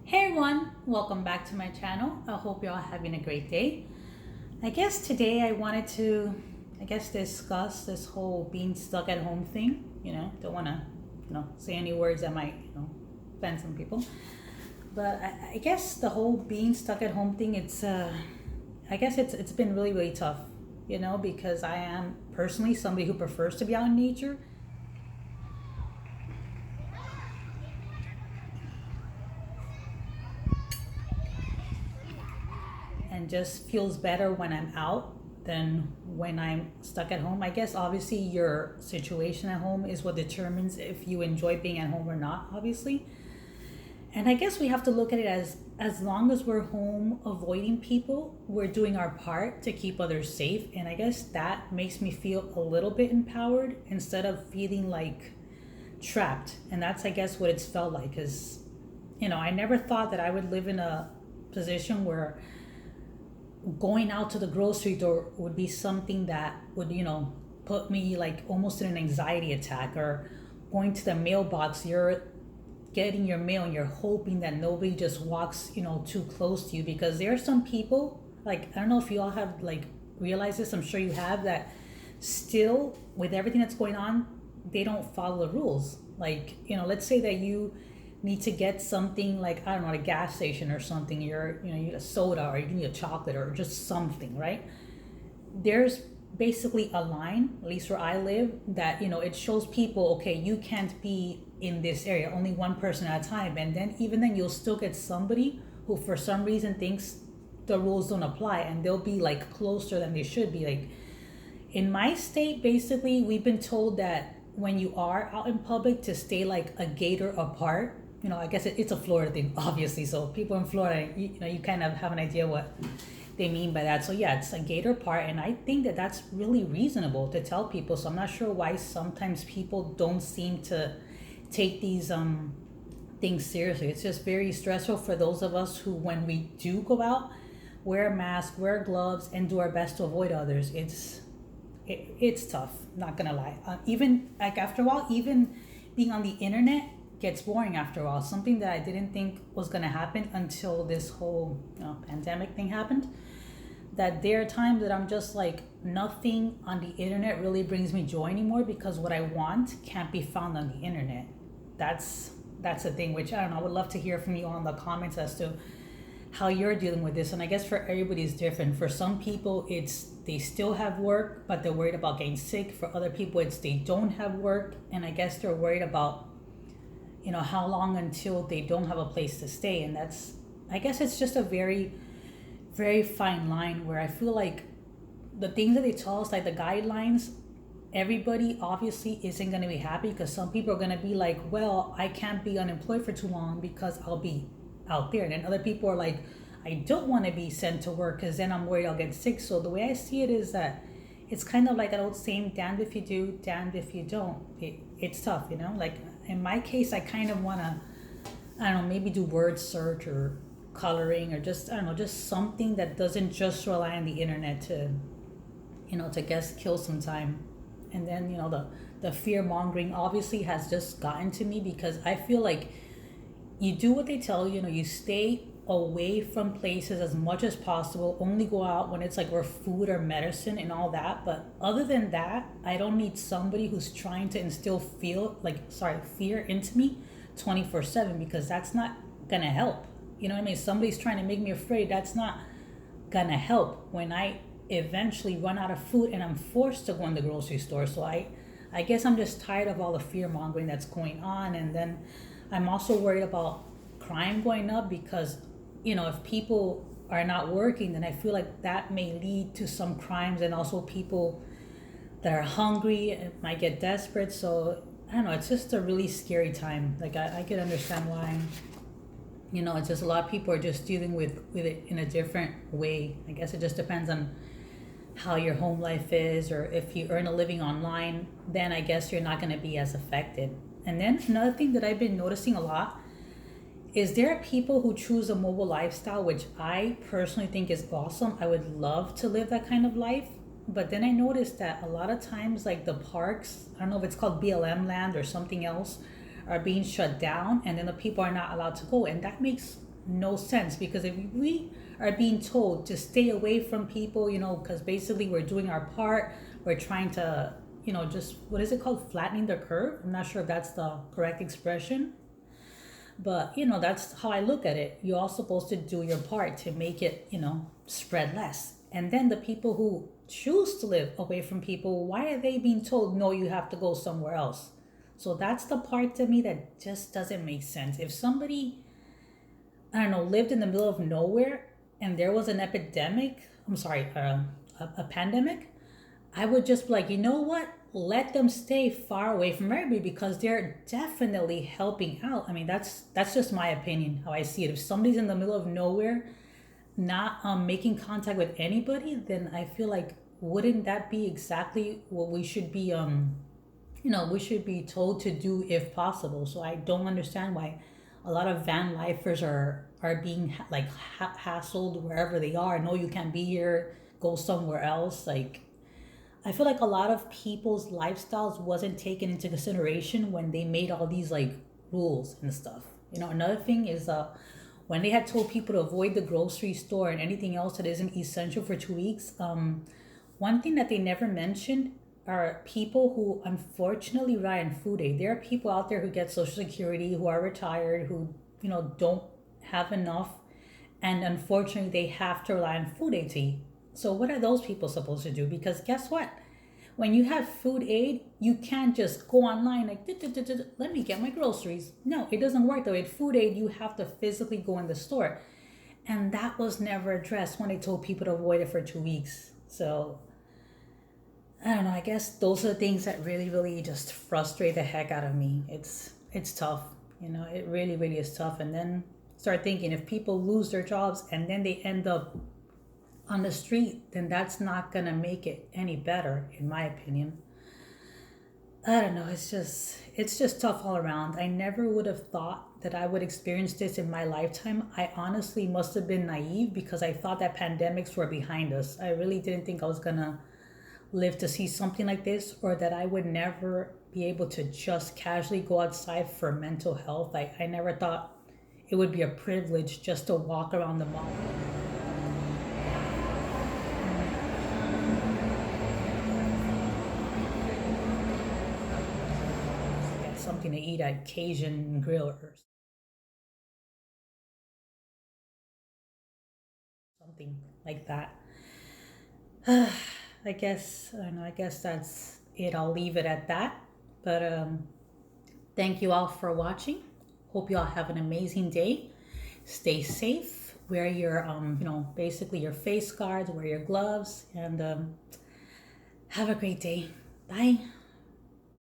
Hey everyone, welcome back to my channel. I hope you're all having a great day. I guess today I wanted to, discuss this whole being stuck at home thing. Don't want to, say any words that might, offend some people. But I guess the whole being stuck at home thing, I guess it's been really, really tough, because I am personally somebody who prefers to be out in nature. And just feels better when I'm out than when I'm stuck at home. I guess obviously your situation at home is what determines if you enjoy being at home or not, obviously. And I guess we have to look at it as long as we're home avoiding people, we're doing our part to keep others safe. And I guess that makes me feel a little bit empowered instead of feeling like trapped. And that's I guess what it's felt like, cuz I never thought that I would live in a position where going out to the grocery store would be something that would put me like almost in an anxiety attack, or going to the mailbox, you're getting your mail and you're hoping that nobody just walks too close to you, because there are some people, like, I don't know if you all have like realized this, I'm sure you have, that still with everything that's going on, they don't follow the rules. Like, let's say that you need to get something, like, I don't know, at a gas station or something, you need a soda or you need a chocolate or just something, right? There's basically a line, at least where I live, that it shows people, okay, you can't be in this area, only one person at a time. And then even then you'll still get somebody who for some reason thinks the rules don't apply, and they'll be like closer than they should be. Like, in my state, basically we've been told that when you are out in public to stay like a gator apart. I guess it's a Florida thing, obviously. So people in Florida, you kind of have an idea what they mean by that. So yeah, it's a gator part, and I think that that's really reasonable to tell people. So I'm not sure why sometimes people don't seem to take these things seriously. It's just very stressful for those of us who, when we do go out, wear a mask, wear gloves, and do our best to avoid others. It's tough. Not gonna lie. Even like after a while, even being on the internet gets boring after a while. Something that I didn't think was going to happen until this whole pandemic thing happened. That there are times that I'm just like, nothing on the internet really brings me joy anymore, because what I want can't be found on the internet. That's the thing, which I don't know. I would love to hear from you on the comments as to how you're dealing with this. And I guess for everybody it's different. For some people it's they still have work but they're worried about getting sick. For other people it's they don't have work, and I guess they're worried about how long until they don't have a place to stay. And that's, I guess it's just a very, very fine line, where I feel like the things that they tell us, like the guidelines, everybody obviously isn't going to be happy, because some people are going to be like, well, I can't be unemployed for too long because I'll be out there. And then other people are like, I don't want to be sent to work because then I'm worried I'll get sick. So the way I see it is that it's kind of like an old saying, damned if you do, damned if you don't. It's tough, like in my case, I kind of want to, I don't know, maybe do word search or coloring, or just, I don't know, just something that doesn't just rely on the internet to, to guess kill some time. And then, the fear mongering obviously has just gotten to me, because I feel like you do what they tell you, you stay away from places as much as possible, only go out when it's like for food or medicine and all that. But other than that, I don't need somebody who's trying to instill fear into me 24/7, because that's not gonna help. You know what I mean? Somebody's trying to make me afraid. That's not gonna help when I eventually run out of food and I'm forced to go in the grocery store. So I guess I'm just tired of all the fear mongering that's going on. And then I'm also worried about crime going up, because if people are not working, then I feel like that may lead to some crimes, and also people that are hungry might get desperate. So I don't know, it's just a really scary time. Like, I could understand why, it's just a lot of people are just dealing with it in a different way. I guess it just depends on how your home life is, or if you earn a living online, then I guess you're not going to be as affected. And then another thing that I've been noticing a lot is there are people who choose a mobile lifestyle, which I personally think is awesome. I would love to live that kind of life. But then I noticed that a lot of times, like the parks, I don't know if it's called BLM land or something else, are being shut down, and then the people are not allowed to go. And that makes no sense, because if we are being told to stay away from people, because basically we're doing our part, we're trying to, just what is it called? Flattening the curve. I'm not sure if that's the correct expression, but that's how I look at it. You're all supposed to do your part to make it, spread less. And then the people who choose to live away from people, why are they being told, no, you have to go somewhere else? So that's the part to me that just doesn't make sense. If somebody, I don't know, lived in the middle of nowhere and there was an epidemic, I'm sorry, a pandemic, I would just be like, you know what? Let them stay far away from everybody, because they're definitely helping out. I mean, that's just my opinion, how I see it. If somebody's in the middle of nowhere, not making contact with anybody, then I feel like, wouldn't that be exactly what we should be we should be told to do if possible? So I don't understand why a lot of van lifers are being like hassled wherever they are. No, you can't be here. Go somewhere else. Like, I feel like a lot of people's lifestyles wasn't taken into consideration when they made all these like rules and stuff. Another thing is when they had told people to avoid the grocery store and anything else that isn't essential for 2 weeks. One thing that they never mentioned are people who unfortunately rely on food aid. There are people out there who get Social Security, who are retired, who don't have enough, and unfortunately they have to rely on food aid to eat. So what are those people supposed to do? Because guess what? When you have food aid, you can't just go online like, let me get my groceries. No, it doesn't work that way. With food aid, you have to physically go in the store. And that was never addressed when they told people to avoid it for 2 weeks. So I don't know. I guess those are the things that really, really just frustrate the heck out of me. It's tough. It really, really is tough. And then start thinking, if people lose their jobs and then they end up on the street, then that's not gonna make it any better, in my opinion. I don't know. It's just tough all around. I never would have thought that I would experience this in my lifetime. I honestly must have been naive, because I thought that pandemics were behind us. I really didn't think I was gonna live to see something like this, or that I would never be able to just casually go outside for mental health. I never thought it would be a privilege just to walk around the mall. Get something to eat at Cajun Grill or something like that. I guess, I don't know, I guess that's it. I'll leave it at that. But thank you all for watching. Hope you all have an amazing day. Stay safe. Wear your basically your face guards. Wear your gloves, and have a great day. Bye.